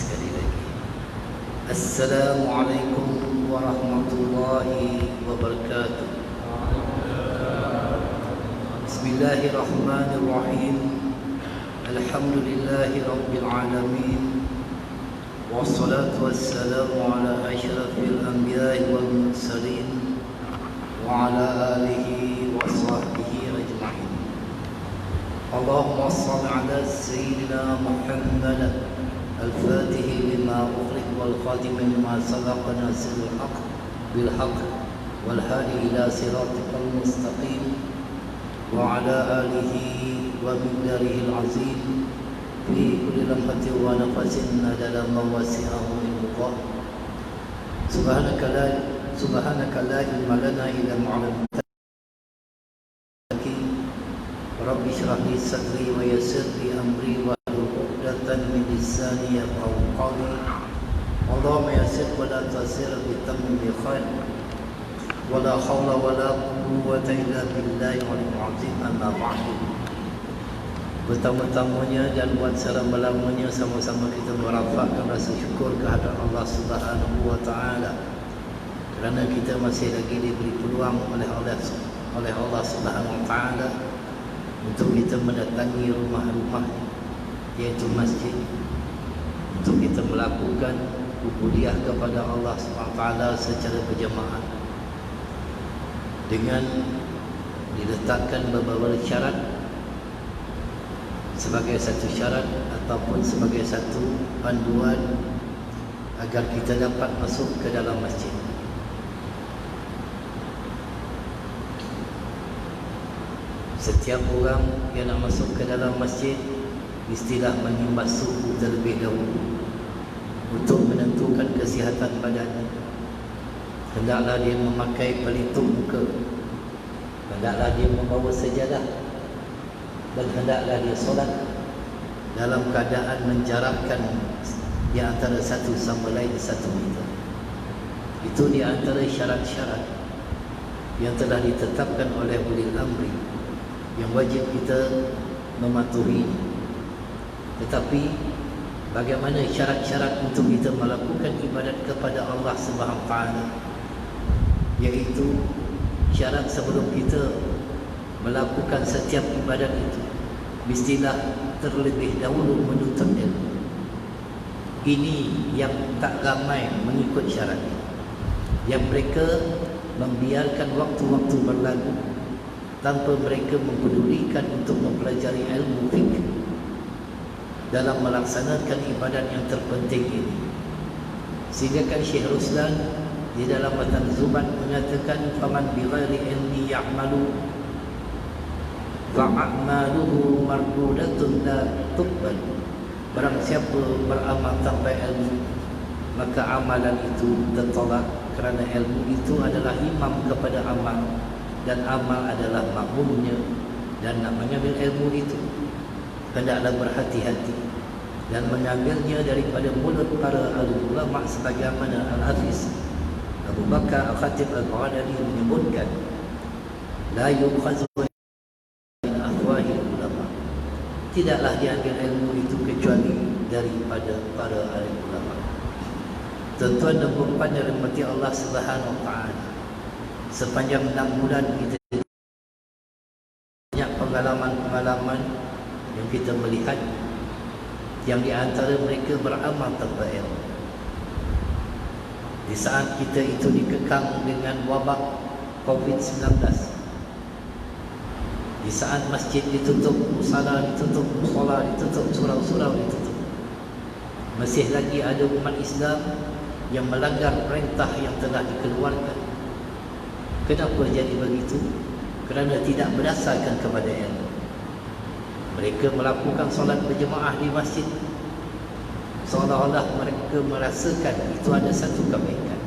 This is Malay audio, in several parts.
sekali lagi. Assalamualaikum warahmatullahi wabarakatuh. Bismillahirrahmanirrahim. Alhamdulillahi rabbil alamin. Wassalatu wassalamu ala asyrafil anbiya'i wal mursalin wa ala alihi wa sahbihi ajma'in. Allahumma salli ala sayyidina Muhammad al-Fatih lima ughliq wal khatim lima sabaq nasirul haqq bil haqq wal hadi ila siratikal mustaqim wa ala alihi wa miqdarihi al-azim fi kulli lamhatin wa nafasin dalam mawasi'ahu ilmuqah. Subhanaka la ilma lana illa ma 'allamtana. Rabbi shrah li sadri wa yassir li amri wa hlul 'uqdatam min lisani yafqahu qawli. Allahumma yassir wa la tasir bi tammi khair. Wa la hawla wa la quwwata illa billahi al-'aliyyil 'azim. Amma ba'du. Pertama-tamanya dan buat selama-lamanya sama-sama kita merafakkan rasa syukur kehadrat Allah Subhanahu wa taala kerana kita masih lagi diberi peluang oleh Allah Subhanahu wa taala untuk kita mendatangi rumah-rumah iaitu masjid, untuk kita melakukan ubudiyah kepada Allah SWT secara berjamaah dengan diletakkan beberapa syarat sebagai satu syarat ataupun sebagai satu panduan agar kita dapat masuk ke dalam masjid. Setiap orang yang nak masuk ke dalam masjid mestilah menyembah suhu terlebih dahulu untuk menentukan kesihatan badannya. Hendaklah dia memakai pelitup muka, hendaklah dia membawa sejadah, dan hendaklah dia solat dalam keadaan menjarakkan di antara satu sama lain 1 meter. Itu di antara syarat-syarat yang telah ditetapkan oleh ulil amri yang wajib kita mematuhi. Tetapi bagaimana syarat-syarat untuk kita melakukan ibadat kepada Allah Subhanahu wa taala, iaitu syarat sebelum kita melakukan setiap ibadat itu mestilah terlebih dahulu menuntut ilmu. Ini yang tak ramai mengikut syarat ini, yang mereka membiarkan waktu-waktu berlalu tanpa mereka mempedulikan untuk mempelajari ilmu fikih dalam melaksanakan ibadat yang terpenting ini. Sehingga kan Syekh Ruslan di dalam matan Zubat mengatakan faman bi ghairi ilmi ya'malu fa'amaluhu mardudatun la tuqbal. Barang siapa beramal tanpa ilmu, maka amalan itu tertolak, kerana ilmu itu adalah imam kepada amal dan amal adalah makmumnya. Dan nak mengambil ilmu itu hendaklah berhati-hati dan mengambilnya daripada mulut para ulama sebagaimana Al-Hafiz Abu Bakar Al-Khatib Al-Baghdadi menyebutkan la yu'khazu tidaklah diambil ilmu itu kecuali daripada para alim ulama. Tuan-tuan dan puan yang dirahmati Allah Subhanahu wa taala, sepanjang 6 bulan kita banyak pengalaman-pengalaman yang kita melihat, yang di antara mereka beramal tanpa ilmu. Di saat kita itu dikekang dengan wabak COVID-19, di saat masjid ditutup, musala ditutup, musola ditutup, surau-surau ditutup, masih lagi ada umat Islam yang melanggar perintah yang telah dikeluarkan. Kenapa jadi begitu? Kerana tidak berdasarkan kepada ilmu. Mereka melakukan solat berjemaah di masjid seolah-olah mereka merasakan itu ada satu kebaikan,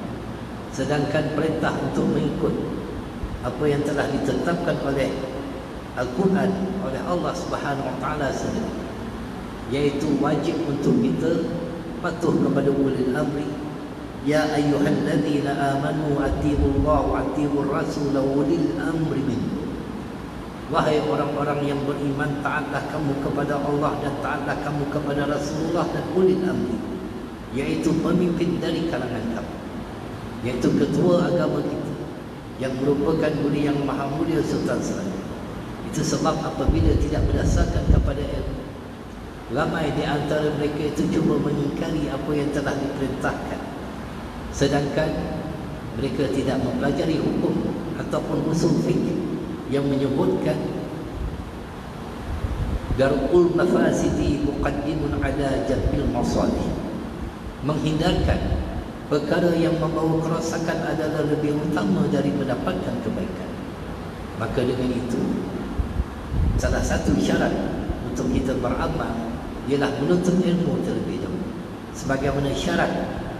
sedangkan perintah untuk mengikut apa yang telah ditetapkan oleh Al-Quran, oleh Allah Subhanahu wa taala sendiri, iaitu wajib untuk kita patuh kepada ulil amri. Ya ayyuhalladzina amanu atiiullaha wa atiiur rasul wa ulil amri minkum. Wahai orang-orang yang beriman, taatlah kamu kepada Allah dan taatlah kamu kepada Rasulullah dan ulil amri. yaitu pemimpin dari kalangan kamu, yaitu ketua agama kita yang merupakan guru yang maha mulia Sultan Selangor. Itu sebab apabila tidak berdasarkan kepada ilmu, ramai di antara mereka itu cuba mengingkari apa yang telah diperintahkan, sedangkan mereka tidak mempelajari hukum ataupun usul fikih yang menyebutkan darul mafasidi muqaddimun ala jalbil masalih. Menghindarkan perkara yang membawa kerosakan adalah lebih utama dari mendapatkan kebaikan. Maka dengan itu, salah satu syarat untuk kita beramal ialah menuntut ilmu terlebih dahulu, sebagaimana syarat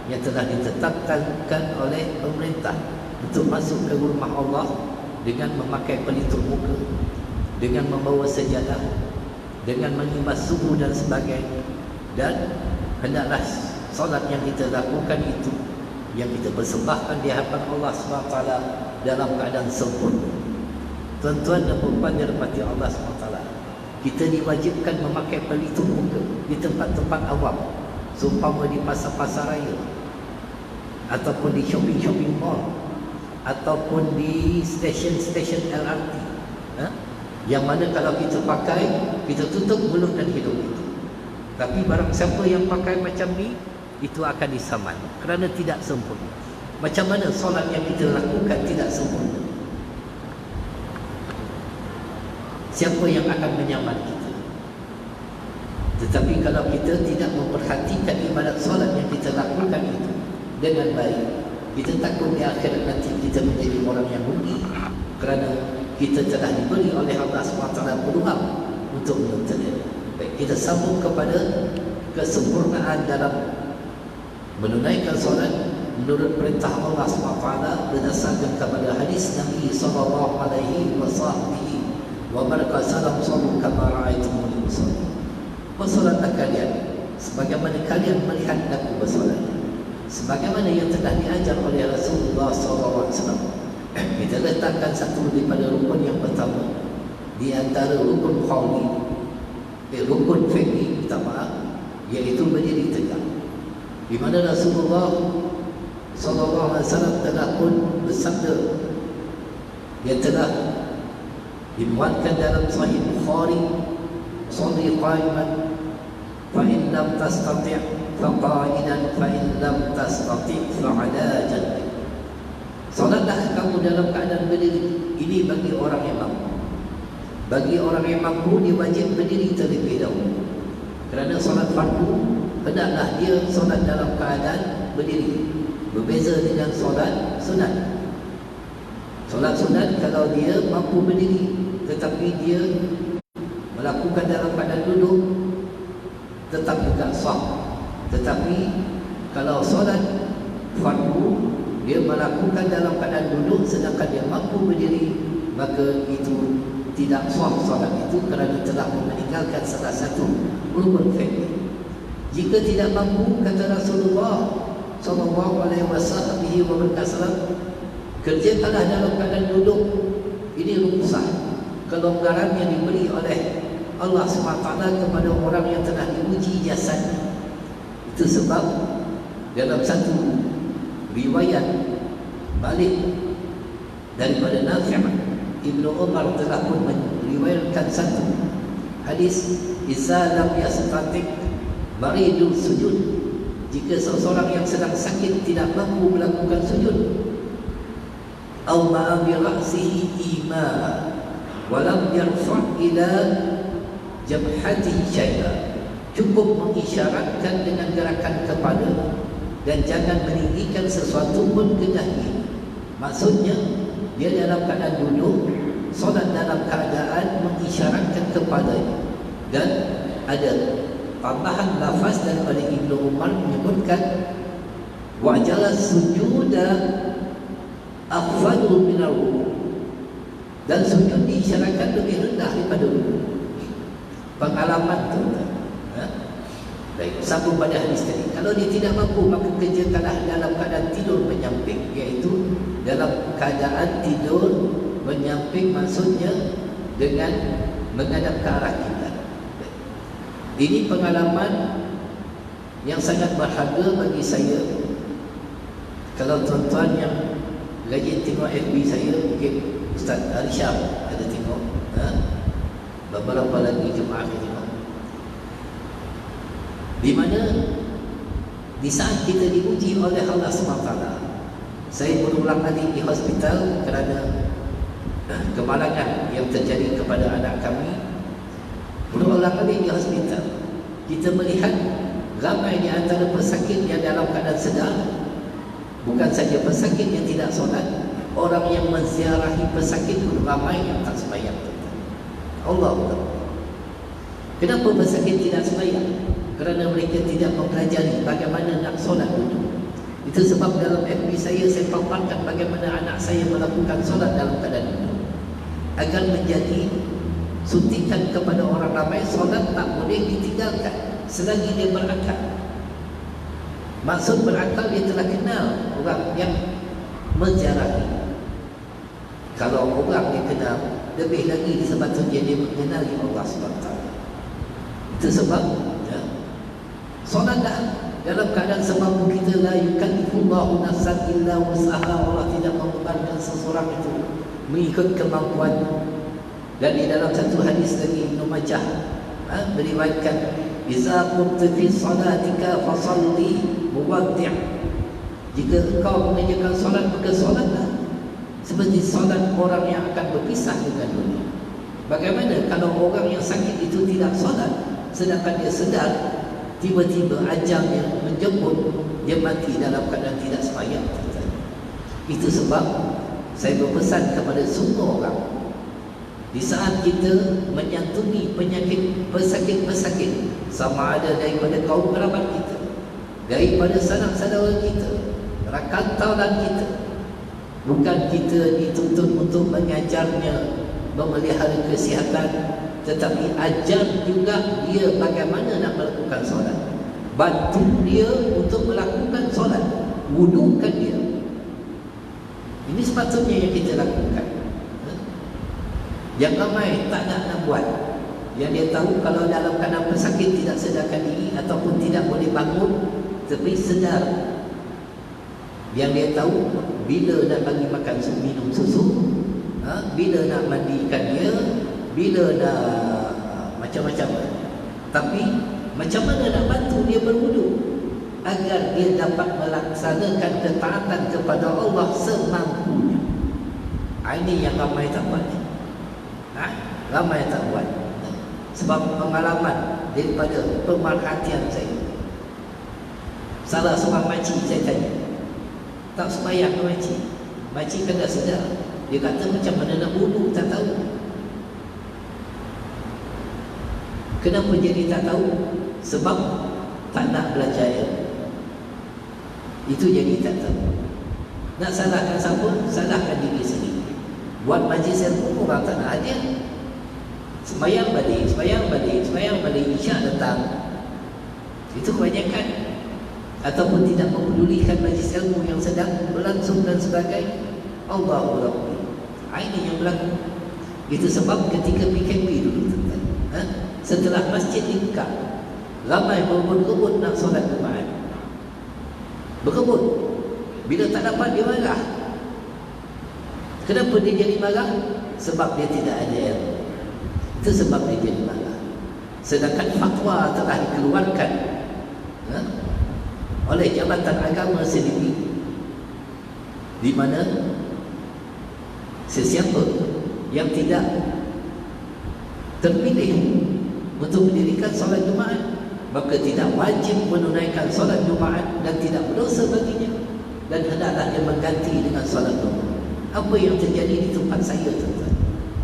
yang telah ditetapkan oleh pemerintah untuk masuk ke rumah Allah dengan memakai pelitup muka, dengan membawa sejadah, dengan mengimbas suhu dan sebagainya. Dan hendaklah solat yang kita lakukan itu, yang kita bersembahkan di hadapan Allah SWT dalam keadaan sempurna. Tuan-tuan dan puan dirahmati Allah SWT, kita diwajibkan memakai pelitup muka di tempat-tempat awam, seumpama di pasar-pasar raya, ataupun di shopping-shopping mall, ataupun di stesen-stesen LRT, yang mana kalau kita pakai, kita tutup mulut dan hidung itu. Tapi barang siapa yang pakai macam ni, itu akan disaman kerana tidak sempurna. Macam mana solat yang kita lakukan tidak sempurna? Siapa yang akan menyaman kita? Tetapi kalau kita tidak memperhatikan ibadat solat yang kita lakukan itu dengan baik, kita takut di akhirat nanti kita menjadi orang yang rugi, kerana kita telah diberi oleh Allah SWT peluang untuk menuntut ilmu. Baik, kita sambung kepada kesempurnaan dalam menunaikan solat menurut perintah Allah SWT berdasarkan kepada hadis Nabi sallallahu alaihi wasallam, wa baraka salam sallu kama ra'aitumuni usalli. Bersolatlah kalian sebagaimana kalian melihat aku bersolat, sebagaimana yang telah diajar oleh Rasulullah SAW. Kita letakkan satu daripada rukun yang pertama di antara rukun qawli, rukun fiqhi, minta maaf, iaitu berdiri tegak, di mana Rasulullah SAW telah pun bersabda, dia telah dimuatkan dalam Sahih Bukhari, "Shalli qa'iman fa in lam tastati' fa qa'idan fa in lam tastati' fa 'ala janbi." Solatlah kamu dalam keadaan berdiri. Ini bagi orang yang mampu. Bagi orang yang mampu, dia wajib berdiri terlebih dahulu. Kerana solat fardu, hendaklah dia solat dalam keadaan berdiri. Berbeza dengan solat sunat. Solat sunat kalau dia mampu berdiri, tetapi dia melakukan dalam keadaan duduk, tetap juga sah. Tetapi kalau solat fardu, dia melakukan dalam keadaan duduk sedangkan dia mampu berdiri, maka itu tidak sah solat itu kerana telah meninggalkan salah satu rukun fiqh. Jika tidak mampu, kata Rasulullah sallallahu alaihi wasallam, kerjakanlah dalam keadaan duduk. Ini rukhsah, kelonggaran yang diberi oleh Allah SWT kepada orang yang telah diuji jasadnya. Itu sebab dalam satu riwayat balik daripada Nafi' Ibnu Umar telah pun meriwayatkan satu hadis, "Idza lam yastati' maridul sujud." Jika seseorang yang sedang sakit tidak mampu melakukan sujud, "Aw ma'a bi ra'sihi ima wa lam yarfa' ila jabhatihi syai'an." Cukup mengisyaratkan dengan gerakan kepala dan jangan meninggikan sesuatu pun ke dahi. Maksudnya, dia dalam keadaan duduk, solat dalam keadaan mengisyaratkan kepalanya. Dan ada tambahan lafaz daripada Ibnu Umar menyebutkan, "Wajala sujuda afdalu min ar-ruku'." Dan sujud diisyaratkan lebih rendah daripada ruku'. Pengalaman tu. Baik, sambung pada hadis tadi. Kalau dia tidak mampu, maka kerjakanlah dalam keadaan tidur menyamping, iaitu dalam keadaan tidur menyamping, maksudnya dengan menghadap ke arah kiblat. Ini pengalaman yang sangat berharga bagi saya. Kalau tuan-tuan yang rajin tengok FB saya, mungkin Ustaz Arsyad ada tengok, beberapa lagi jemaah yang tengok, di mana di saat kita diuji oleh Allah SWT. Saya berulang kali di hospital kerana kemalangan yang terjadi kepada anak kami. Berulang kali di hospital kita melihat ramai di antara pesakit yang dalam keadaan sedar. Bukan saja pesakit yang tidak solat, orang yang menziarahi pesakit pun ramai yang tak sembahyang. Allah Allah. Kenapa pesakit tidak sembahyang? Kerana mereka tidak mempelajari bagaimana nak solat dulu. Itu sebab dalam FB saya paparkan bagaimana anak saya melakukan solat dalam keadaan itu, agar menjadi suntikan kepada orang ramai. Solat tak boleh ditinggalkan selagi dia berakal. Maksud berakal, dia telah kenal orang yang menziarahi. Kalau orang dia kenal, lebih lagi sepatutnya dia mengenali Allah SWT. Itu sebab solatlah dalam keadaan semampu kita. La yukallifullahu nafsan illa wus'aha. Allah tidak membebankan seseorang itu mengikut kemampuannya. Dan di dalam satu hadis dari Ibnu Majah meriwayatkan, iza qumta fi salatika fasalli muwaddi'. Jika engkau mengerjakan solat, maka solatlah seperti solat orang yang akan berpisah dengan dunia. Bagaimana kalau orang yang sakit itu tidak solat, sedangkan dia sedar, tiba-tiba ajalnya menjemput, dia mati dalam keadaan tidak sembahyang. Itu sebab saya berpesan kepada semua orang, di saat kita menyantuni penyakit pesakit-pesakit, sama ada daripada kaum kerabat kita, daripada sanak-saudara kita, rakantauan kita, bukan kita dituntut untuk mengajarnya memelihara kesihatan, tetapi ajar juga dia bagaimana nak melakukan solat. Bantu dia untuk melakukan solat, wudukan dia. Ini sepatutnya yang kita lakukan. Yang ramai tak nak buat. Yang dia tahu kalau dalam keadaan pesakit tidak sedarkan diri ataupun tidak boleh bangun, tapi sedar. Yang dia tahu bila nak bagi makan minum susu, bila nak mandikan dia, bila nak macam-macam. Tapi macam mana nak bantu dia berwudu agar dia dapat melaksanakan ketaatan kepada Allah semampunya. Ini yang ramai tak buat. Ramai tak buat. Sebab pengalaman daripada pemerhatian saya, salah seorang makcik saya tanya, tak sembahyang ke makcik? Makcik kena sedar. Dia kata macam mana nak wudu tak tahu. Kenapa jadi tak tahu? Sebab tak nak belajar. Itu jadi tak tahu. Nak salahkan siapa? Salahkan diri sendiri. Buat majlis ilmu orang tak nak hadir. Sembahyang balik, sembahyang balik, sembahyang balik, isyak datang. Itu kebanyakan. Ataupun tidak mempedulikan majlis ilmu yang sedang berlangsung dan sebagainya. Allahu Akbar. Ini yang berlaku. Itu sebab ketika PKP dulu, setelah masjid dibuka, ramai berebut-rebut nak solat Jumaat. Berebut. Bila tak dapat dia marah. Kenapa dia jadi marah? Sebab dia tidak ada ilmu. Itu sebab dia jadi marah. Sedangkan fatwa telah dikeluarkan oleh Jabatan Agama sendiri, di mana sesiapa yang tidak terpilih untuk mendirikan solat Jumaat, maka tidak wajib menunaikan solat Jumaat dan tidak berdosa baginya, dan hendaklah dia mengganti dengan solat Jumaat. Apa yang terjadi di tempat saya, tuan-tuan,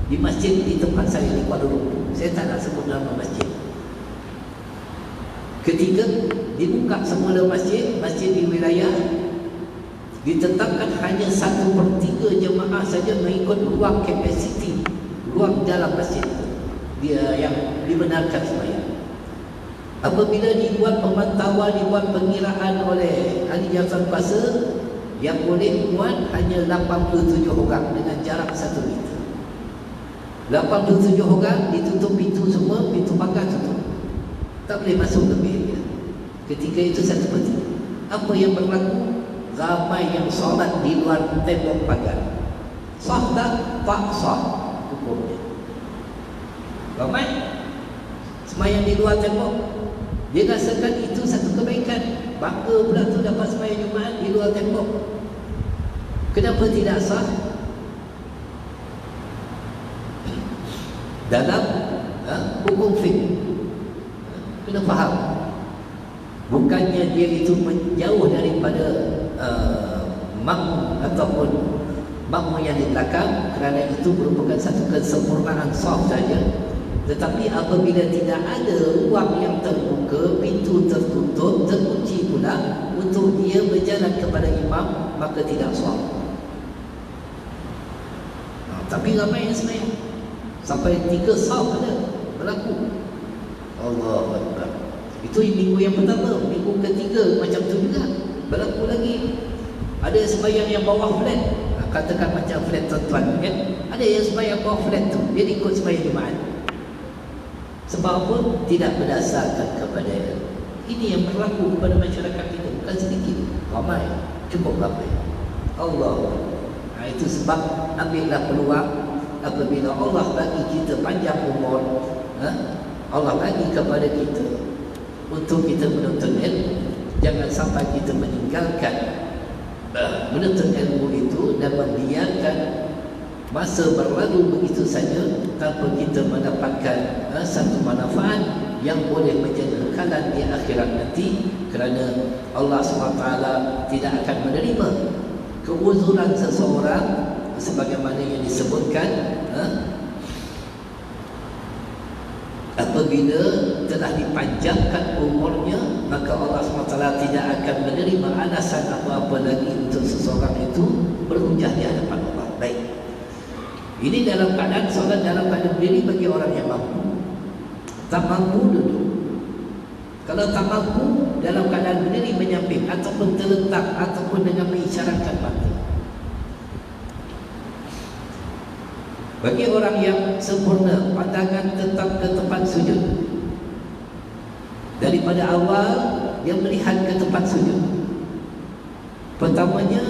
di masjid di tempat saya di Kuala Lumpur, saya tak nak sebut nama masjid. Ketika dibuka semula masjid di wilayah, ditetapkan hanya 1/3 jemaah saja mengikut ruang kapasiti, ruang dalam masjid dia yang dibenarkan sembahyang. Apabila dibuat pemantauan, dibuat pengiraan oleh ahli jawatan kuasa, yang boleh muat hanya 87 orang dengan jarak 1 meter. 87 orang, ditutup pintu semua, pintu pagar tutup. Tak boleh masuk lebih dia. Ketika itu saya seperti apa yang berlaku? Ramai yang solat di luar tembok pagar. Sah tak? Tak sah hukumnya. Ramai semayang di luar tembok. Dia rasakan itu satu kebaikan. Bangga pula tu dapat semayang Jumaat di luar tembok. Kenapa tidak sah? Dalam hukum fiqh kena faham, bukannya dia itu menjauh daripada makmum ataupun makmum yang di belakang, kerana itu merupakan satu kesempurnaan saf saja. Tetapi apabila tidak ada ruang yang terbuka, pintu tertutup, terkunci pula untuk dia berjalan kepada imam, maka tidak sah. Tapi ramai yang semayang sampai 3 saf ada berlaku. Allahu Akbar. Itu minggu yang pertama. Minggu ketiga macam tu juga berlaku lagi. Ada sembahyang yang bawah flat, katakan macam flat tuan-tuan kan. Ada yang sembahyang bawah flat tu, dia ikut sembahyang Jumaat. Sebab apa? Tidak berdasarkan kepada ini yang berlaku kepada masyarakat kita. Bukan sedikit, ramai, cukup ramai. Allah. Itu sebab ambillah peluang. Apabila Allah bagi kita panjang umur, Allah bagi kepada kita untuk kita menuntut ilmu, jangan sampai kita meninggalkan menuntut ilmu itu dan membiarkan masa berlalu begitu saja tanpa kita mendapatkan satu manfaat yang boleh menjadi bekalan di akhirat nanti, kerana Allah SWT tidak akan menerima keuzuran seseorang sebagaimana yang disebutkan apabila telah dipanjangkan umurnya, maka Allah SWT tidak akan menerima alasan apa-apa lagi untuk seseorang itu berhujah di hadapan Allah. Baik, ini dalam keadaan solat dalam keadaan berdiri bagi orang yang mampu. Tak mampu duduk. Kalau tak mampu dalam keadaan berdiri menyamping ataupun terletak ataupun dengan mengisyaratkan mata. Bagi orang yang sempurna, pandangan tetap ke tempat sujud. Daripada awal dia melihat ke tempat sujud. Pertamanya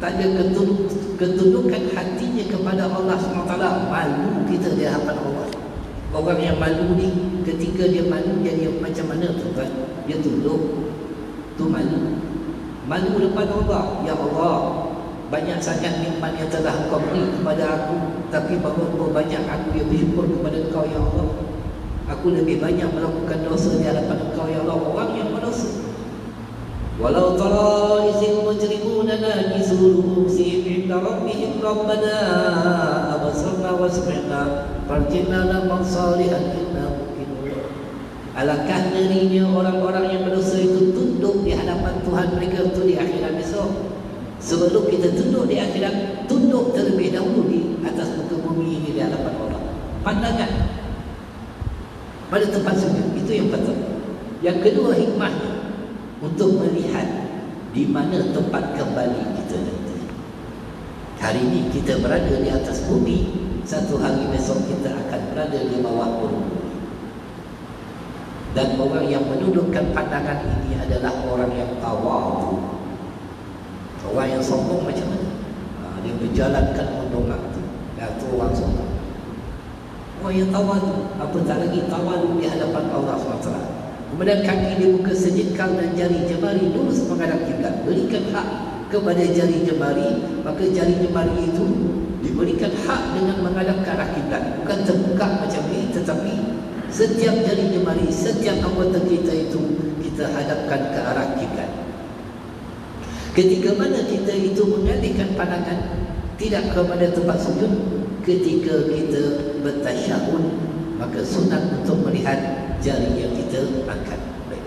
tak ada ketundukan hatinya kepada Allah SWT. Malu kita di hadapan Allah. Orang yang malu ni, ketika dia malu jadi macam mana tuan? Dia tunduk, tu malu. Malu depan Allah. Ya Allah, banyak sangat nikmat yang telah Engkau beri kepada aku, tapi berapa banyak aku yang bersyukur kepada Engkau ya Allah. Aku lebih banyak melakukan dosa di hadapan Engkau ya Allah. Orang yang berdosa. Walau tara izil mujrimuna nakisu ru'usihim 'inda rabbihim rabbana abasarna wa sami'na farjina lana salihan inna muqinun. Alangkah ngerinya orang-orang yang berdosa itu tunduk di hadapan Tuhan mereka itu di akhirat besok. Sebelum kita tunduk di akhirat, tunduk terlebih dahulu di atas muka bumi ini di hadapan Allah. Pandangan pada tempat sujud, itu yang pertama. Yang kedua, hikmahnya untuk melihat di mana tempat kembali kita nanti. Hari ini kita berada di atas bumi, satu hari besok kita akan berada di bawah bumi. Dan orang yang menundukkan pandangan ini adalah orang yang tawadhu. Orang yang sombong macam mana? Dia berjalankan mendongak tu. Itu orang sombong. Orang yang tawadhu, apatah lagi tawadhu di hadapan Allah SWT. Kemudian kaki dia buka sejengkal dan jari jemari lurus menghadap kiblat. Berikan hak kepada jari jemari, maka jari jemari itu diberikan hak dengan menghadap ke arah kiblat. Bukan terbuka macam ini, tetapi setiap jari jemari, setiap anggota kita itu kita hadapkan ke arah kiblat. Ketika mana kita itu mengalihkan pandangan tidak kepada tempat sujud, ketika kita bertasyahud, maka sunat untuk melihat jari yang kita angkat. Baik.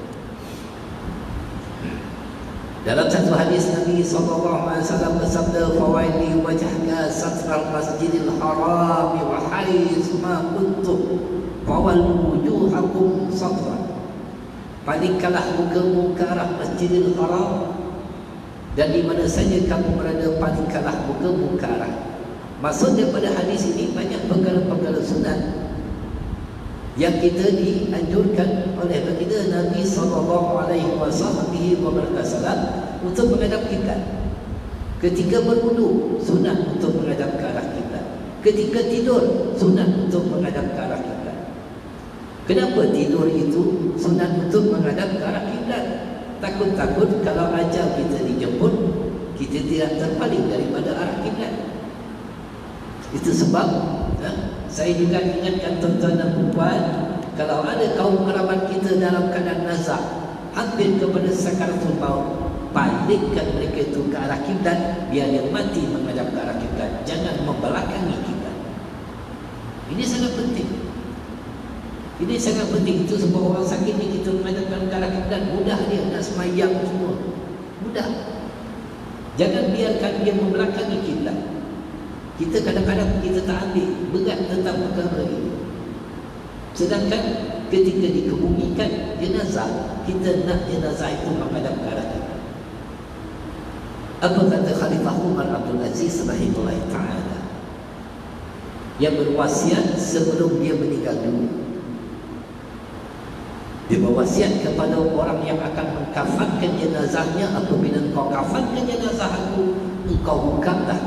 Dalam satu hadis Nabi SAW bersabda, "Fawaili wajhaka satral masjidil haram wa haitsu ma kuntum fawallu wujuhakum satra." Palingkanlah mukamu ke arah Masjidil Haram, dan di mana saja kamu berada, palingkanlah mukamu ke arah. Maksud daripada hadis ini banyak perkara-perkara sunat. yang kita dianjurkan oleh baginda Nabi SAW untuk menghadap kiblat. Ketika berwudu, sunat untuk menghadap ke arah kiblat. Ketika tidur, sunat untuk menghadap ke arah kiblat. Kenapa tidur itu sunat untuk menghadap ke arah kiblat? Takut-takut kalau ajal kita dijemput, kita tidak terpaling daripada arah kiblat. Itu sebab saya juga ingatkan tuan-tuan dan puan, kalau ada kaum kerabat kita dalam keadaan nazak, hampir kepada sakaratul maut, palingkan mereka itu ke arah kiblat, biar dia mati menghadap ke arah kiblat, jangan membelakangi kiblat. Ini sangat penting. Ini sangat penting. Itu sebab orang sakit ni kita menghadapkan ke arah kiblat, mudah dia nak semayang semua, mudah. Jangan biarkan dia membelakangi kiblat. Kita kadang-kadang kita tak ambil berat tentang perkara ini. Sedangkan ketika dikebumikan jenazah, kita nak jenazah itu menghadap ke arah kiblat. Apa kata Khalifah Umar Abdul Aziz rahimahullah ta'ala, yang berwasiat sebelum dia meninggal dunia? Dia berwasiat kepada orang yang akan mengkafankan jenazahnya, apabila engkau kafankan jenazah aku, engkau bukalah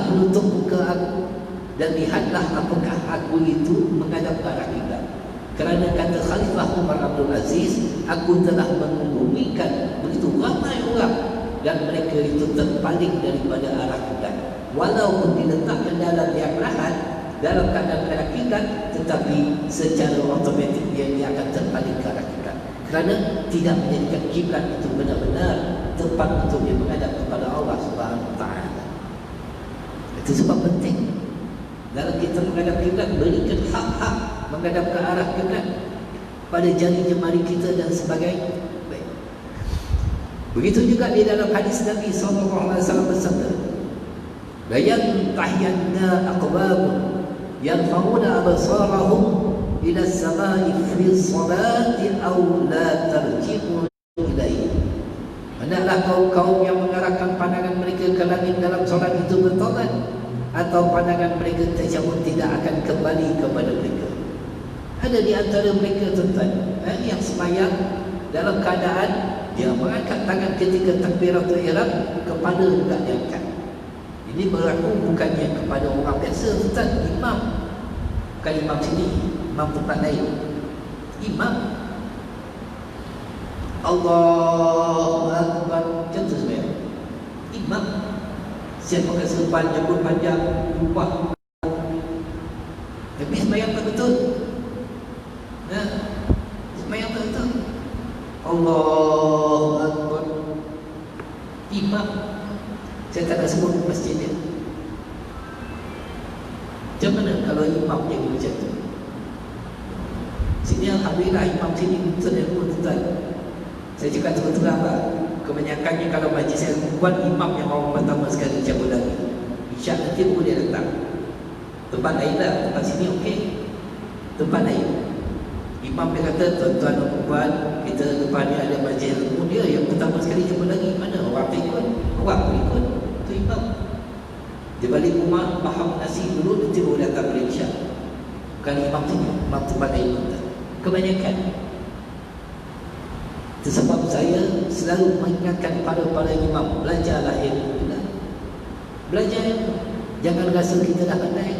penutup muka aku dan lihatlah apakah aku itu menghadap ke arah kiblat. Kerana kata Khalifah Umar Abdul Aziz, aku telah mengebumikan begitu ramai orang dan mereka itu terpaling daripada arah kiblat. Walaupun diletakkan dalam yang lahat, dalam keadaan arah kiblat, tetapi secara otomatik dia akan terpaling ke arah kiblat. Kerana tidak menjadikan kiblat itu benar-benar tempat untuk dia menghadap kepada Allah Subhanahu Wa Taala. Itu sebab penting dalam kita menghadap kiblat, berikan hak-hak menghadap ke arah kiblat pada jari jemari kita dan sebagainya. Baik. Begitu juga di dalam hadis Nabi SAW bersabda, la yantahiyanna aqwamun yarfa'una absarahum ila as-sama'i fi salati aw la tarji'u ilaihi. Hendaklah kaum-kaum yang mengarahkan pandangan mereka ke langit dalam solat itu bertobat, atau pandangan mereka tercabut, tidak akan kembali kepada mereka. Ada di antara mereka tuan-tuan yang semayang dalam keadaan dia mengangkat tangan ketika takbiratul ihram, kepala juga diangkat. Ini berlaku bukannya kepada orang biasa tuan-tuan, imam. Bukan imam sini, imam tempat lain. Imam Allahu Akbar, macam tu sebenarnya. Imam siap pakai serban, jambut panjang, lupa, tapi sembahyang tak betul. Sembahyang tak betul. Allahu Akbar. Imam, saya tak nak sebut masjid dia. Macam mana kalau imam jadi macam tu? Sini alhamdulillah imam sini betul tuan. Saya cakap terang lah, kebanyakannya kalau majlis ilmu buat imam yang orang pertama sekali cabut lagi. Isyak nanti boleh datang. Tempat lain lah, tempat sini okey. Tempat lain, imam dia kata, tuan-tuan dan puan, kita depan ni ada majlis ilmu, dia yang pertama sekali cabut lagi. Mana orang tak ikut? Orang pun ikut. Itu imam. Dia balik rumah, faham nasi dulu, nanti boleh datang beri isyak. Bukan imam sini, imam tempat lain. Kebanyakan. Itu sebab saya selalu mengingatkan kepada para imam, belajarlah ilmu. Belajar ilmu. Jangan rasa kita dah pandai.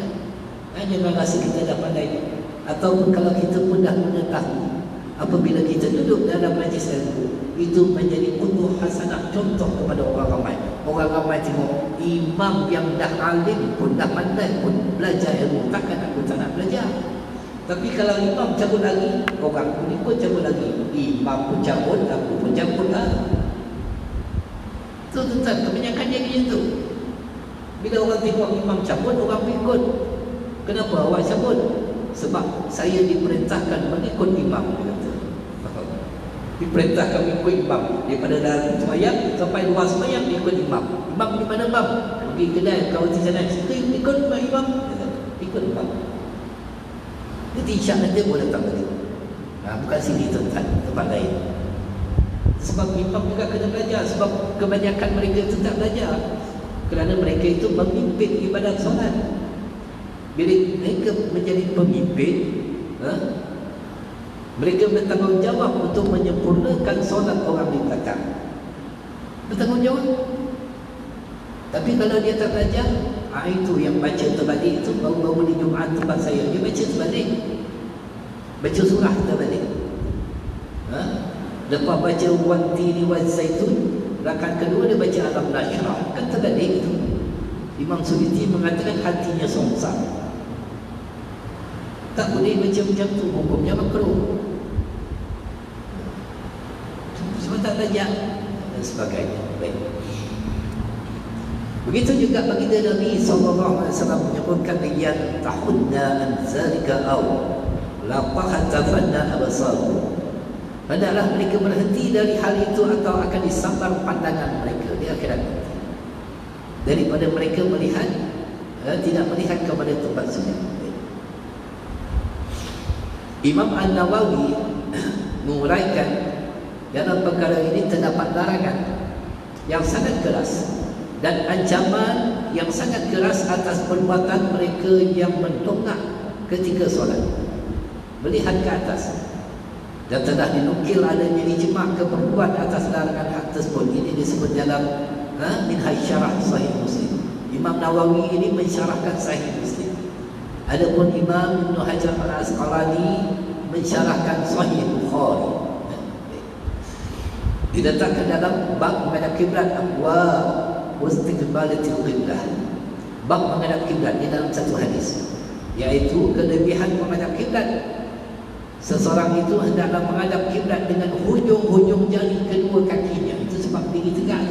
Jangan rasa kita dah pandai. Ataupun kalau kita pun dah mengetahui, apabila kita duduk dalam majlis ilmu, itu menjadi untuk hasanah, contoh kepada orang ramai. Orang ramai tengok imam yang dah alim pun, dah pandai pun belajar ilmu, takkan aku tak nak belajar. Tapi kalau imam cabut lagi, orang pun ikut cabut lagi. Imam pun cabut, aku pun cabut lah. Itu tuan-tuan, kebanyakan dia macam tu. Bila orang tengok imam cabut, orang pun ikut. Kenapa awak cabut? Sebab saya diperintahkan mengikut imam, dia kata. Diperintahkan mengikut imam. Daripada dalam semayang sampai luar semayang, ikut imam. Imam di mana imam? Pergi kedai, kau di sana, ikut imam. Ikut imam. Jadi isyak nanti boleh datang balik. Bukan sini tuan-tuan, tempat lain. Sebab imam juga kena belajar. Sebab kebanyakan mereka itu tak belajar. Kerana mereka itu memimpin ibadat solat. Bila mereka menjadi pemimpin, mereka bertanggungjawab untuk menyempurnakan solat orang di belakang. Bertanggungjawab. Tapi kalau dia tak belajar, itu yang baca terbalik itu. Baru-baru di Jumaat tempat saya, dia baca terbalik, baca surah terbalik. Lepas baca Wantini wa Zaitun, rakaat kedua dia baca Alam Nashrah. Kan terbalik itu. Imam Suyuti mengatakan hatinya songsak. Tak boleh baca macam tu, hukumnya makruh. Sebab tak belajar dan sebagainya. Baik. Begitu juga baginda Nabi SAW menyebutkan yang tahunna an zalika aw la tahtafanna abasar. Hendaklah mereka berhenti dari hal itu atau akan disambar pandangan mereka di akhirat nanti. Daripada mereka melihat tidak melihat kepada tempat sujud. Imam An-Nawawi menguraikan dalam perkara ini terdapat larangan yang sangat keras dan ancaman yang sangat keras atas perbuatan mereka yang mendongak ketika solat, melihat ke atas. Dan telah dinukil adanya ijma' keperluan atas larangan hal tersebut. Ini disebut dalam Minhaj Syarah Sahih Muslim. Imam Nawawi ini mensyarahkan Sahih Muslim. Adapun Imam Ibn Hajar Al-Asqalani mensyarahkan Sahih Bukhari. Diletakkan dalam bab menghadap kiblat, abwab istiqbalatil qiblah. Bab menghadap kiblat di dalam satu hadis, iaitu kelebihan menghadap kiblat. Seseorang itu hendaklah menghadap kiblat dengan hujung-hujung jari kedua kakinya. Itu sebab diri tegak.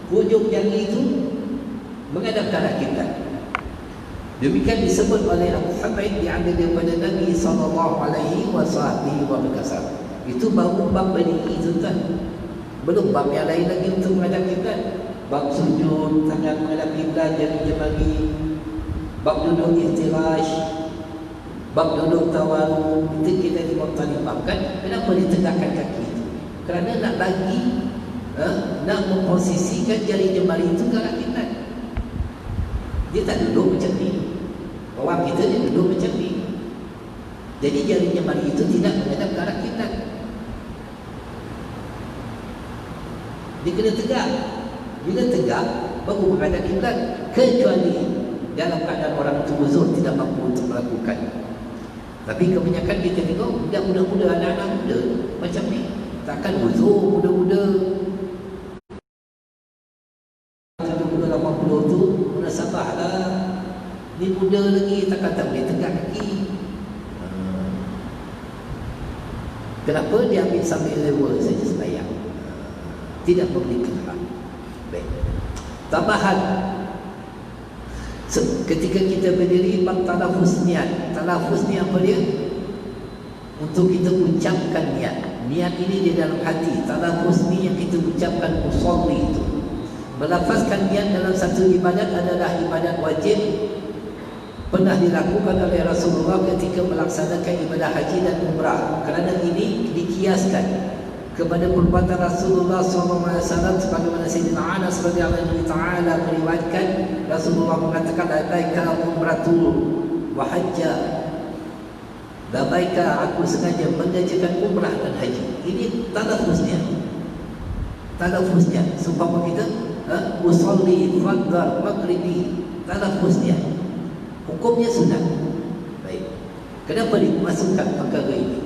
Hujung jari itu menghadap ke arah kiblat. Demikian disebut oleh Abu Hamid, diambil daripada Nabi SAW. Itu baru bab berdiri itu kan. Belum bab yang lain lagi untuk menghadap kiblat. Bab sujud, tangan menghadap kiblat, jari jemari, bab duduk iftirash, bab duduk tawaruk. Itu kita dimutalibahkan. Kenapa ditegakkan kaki itu? Kerana nak bagi nak memposisikan jari jemari itu ke arah kiblat. Dia tak duduk macam ni. Orang kita dia duduk macam ni. Jadi jari jemari itu tidak menghadap ke arah kiblat. Dia kena tegak. Bila tegak baru menghadap kiblat, kecuali dalam keadaan orang itu uzur tidak mampu untuk melakukan. Tapi kebanyakan kita tengok budak muda-muda, anak-anak muda macam ni. Takkan uzur muda-muda 70-80 tu munasabahlah. Ni muda lagi, takkan tak boleh tegak kaki. Kenapa dia ambil sambil level saja sembahyang? Tidak memberi keharam. Baik. Tambahan, ketika kita berdiri, bab talafuz niat. Talafuz ni apa dia? Untuk kita ucapkan niat. Niat ini di dalam hati. Talafuz ni yang kita ucapkan musalli itu. Melafazkan niat dalam satu ibadat adalah ibadat wajib. Pernah dilakukan oleh Rasulullah ketika melaksanakan ibadah haji dan umrah. Kerana ini dikiaskan kepada perbuatan Rasulullah SAW, sebagaimana Sayyidina Anas radhiyallahu ta'ala meriwayatkan, Rasulullah mengatakan, labaika umratu wa hajja. Labaika, aku sengaja mengerjakan umrah dan haji. Ini talafuznya. Talafuznya seumpama kita usolli fardhu maghribi. Talafuznya. Hukumnya sunat. Baik. Kenapa dimasukkan perkara ini?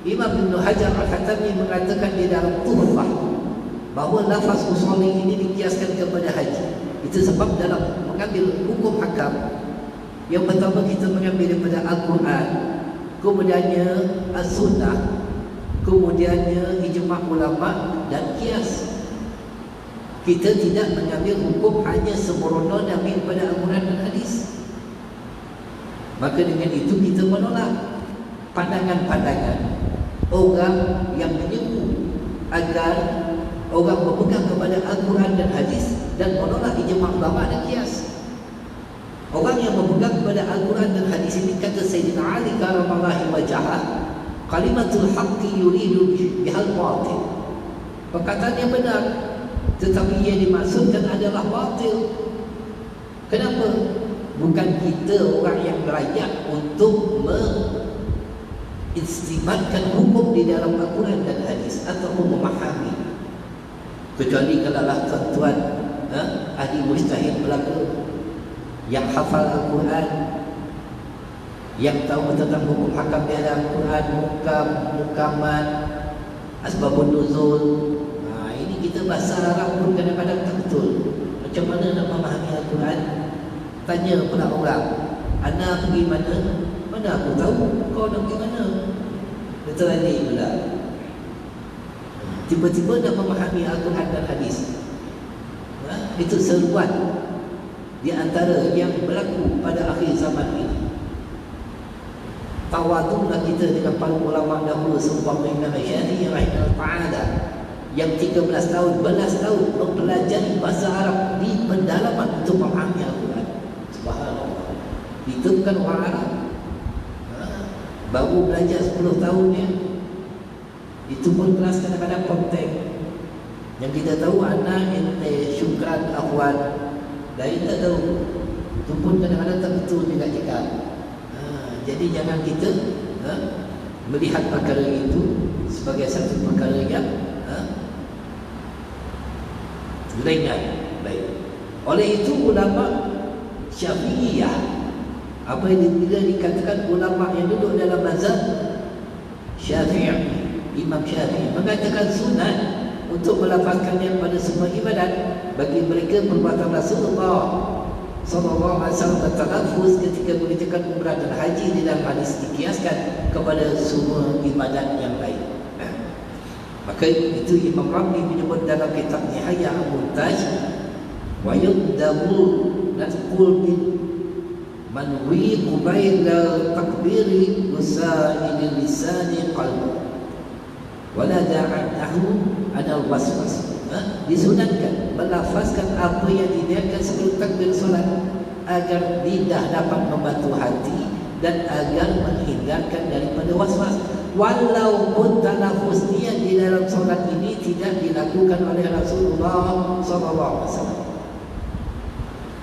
Imam Ibn Hajar Al-Hatami mengatakan di dalam Tuhfah bahawa lafaz usolli ini dikiaskan kepada haji. Itu sebab dalam mengambil hukum hakam, yang pertama kita mengambil daripada Al-Quran, kemudiannya As-Sunnah, kemudiannya ijma' ulama dan kias. Kita tidak mengambil hukum hanya sembrono daripada Al-Quran dan hadis. Maka dengan itu kita menolak pandangan-pandangan orang yang menyeru agar orang berpegang kepada Al-Quran dan hadis dan menolak ijma' ulama dan kias. Orang yang berpegang kepada Al-Quran dan hadis ini, kata Sayyidina Ali karramallahu wajhah, kalimatul haqqi yuridu bihal batil. Perkataan yang benar, tetapi yang dimaksudkan adalah batil. Kenapa? bukan kita orang yang layak untuk mengistimatkan hukum di dalam Al-Quran dan hadis ataupun memahami, kecuali kalaulah tuan-tuan ahli mujtahid belaka yang hafal Al-Quran, yang tahu tentang hukum hakam di dalam Al-Quran, mukamat, asbabun nuzul. Ini kita bahasa Arab pun kadang-kadang tak betul. Macam mana nak memahami Al-Quran? Tanya pula orang, "Ana pergi mana?" "Mana aku tahu kau nak pergi mana?" Betul ni pula. Tiba-tiba nak memahami Al-Quran dan hadis. Itu seruan di antara yang berlaku pada akhir zaman ini. Tawaduklah kita dengan para ulama dahulu seumpama Imam Syafi'i rahimahullah ta'ala yang 13 tahun, 11 tahun mempelajari bahasa Arab di pendalaman untuk memahami Al-Quran. Subhanallah. Itu bukan orang Arab. Baru belajar 10 tahunnya. Itu pun kelas kadang-kadang kontek. Yang kita tahu anak ente syukran akhwan. Dari tak tahu. Itu pun kadang-kadang tak betul juga cakap. Jadi jangan kita melihat perkara itu sebagai satu perkara yang ringan. Baik. Oleh itu ulama Syafi'iyah, apa yang bila dikatakan ulama yang duduk dalam mazhab Syafi'i, Imam Syafi'i mengatakan sunat untuk melafazkannya pada semua ibadat. Bagi mereka perbuatan Rasulullah sallallahu alaihi wasallam bertalafuz ketika mengerjakan umrah dan haji di dalam hadis dikiaskan kepada semua ibadat yang lain. Maka itu Imam Ramli menyebut dalam kitab Nihayah Al-Muntaj, wa yuddamu naqul bil manwi qubayla takbiri usail lisani qalb wala da'anahu anal waswas. Disunatkan melafazkan apa yang diniatkan sebelum takbir solat agar lidah dapat membantu hati dan agar menghindarkan daripada waswas. Walaupun talafuz niat di dalam solat ini tidak dilakukan oleh Rasulullah SAW.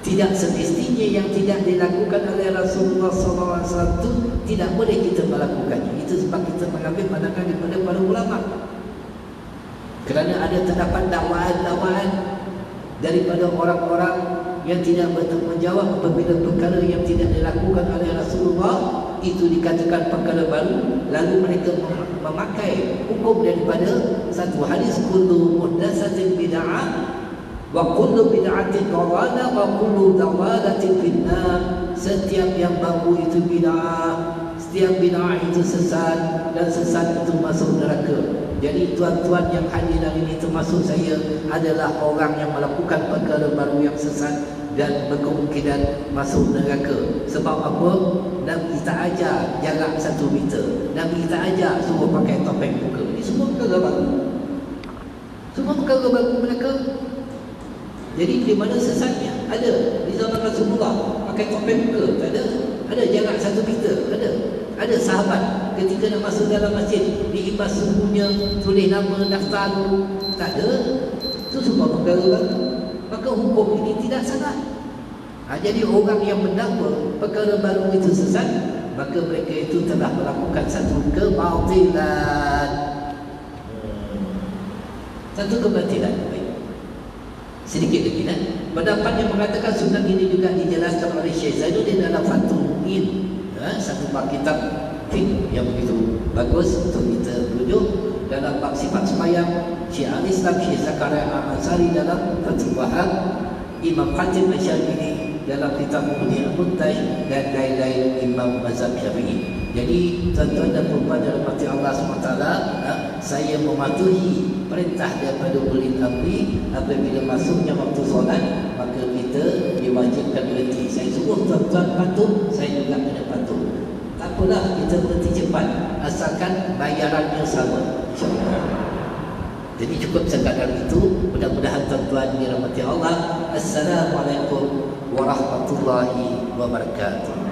Tidak semestinya yang tidak dilakukan oleh Rasulullah SAW itu tidak boleh kita melakukannya. Itu sebab kita mengambil pandangan daripada para ulama. Kerana ada terdapat dakwaan-dakwaan daripada orang-orang yang tidak bertanggungjawab apabila perkara yang tidak dilakukan oleh Rasulullah itu dikatakan perkara baru, lalu mereka memakai hukum daripada satu hadis, kullu muhdatsatin bid'ah wa kullu bid'atin dhalalah wa kullu dhalalatin finnar. Setiap yang baru itu bid'ah, setiap bid'ah itu sesat, dan sesat itu masuk neraka. Jadi tuan-tuan yang hadir hari ini termasuk saya adalah orang yang melakukan perkara baru yang sesat dan berkemungkinan masuk neraka. Sebab apa? Nabi tak ajar jarak 1 meter. Nabi tak ajar suruh pakai topeng muka. Ini semua perkara baru. Semua perkara baru mereka. Jadi di mana sesatnya? Ada. Di zaman Rasulullah pakai topeng muka. Tak ada. Ada jarak 1 meter. Ada. Ada sahabat ketika nak masuk dalam masjid diimbas suhunya, tulis nama, daftar dulu. Tak ada. Itu semua perkara baru. Maka hukum ini tidak salah. Jadi orang yang mendakwa perkara baru itu sesat, maka mereka itu telah melakukan satu kebatilan. Satu kebatilan. Baik. Sedikit lagi kan. Pendapat yang mengatakan sunat ini juga dijelaskan oleh Syekh Zainuddin dalam Fathul Mu'in. Satu bab kitab fiqh yang begitu bagus untuk kita rujuk dalam bab sifat sembahyang. Syekh Al-Islam Syekh Zakaria Al-Ansari dalam Fathul Wahab, Imam Khatib Al-Syarili dalam kitab Mughni Al-Muntaj, dan lain-lain imam mazhab Syafi'i. Jadi tuan-tuan dan puan-puan dalam hati Allah SWT, saya mematuhi perintah daripada ulil amri. Apabila masuknya waktu solat, maka kita diwajibkan berhenti. Saya suruh tuan-tuan patuh, saya juga kena patuh. Tak apalah, kita berhenti cepat asalkan bayarannya sama, insya-Allah. Jadi cukup sekadar itu. Mudah-mudahan tuan-tuan dirahmati Allah. Assalamualaikum warahmatullahi wabarakatuh.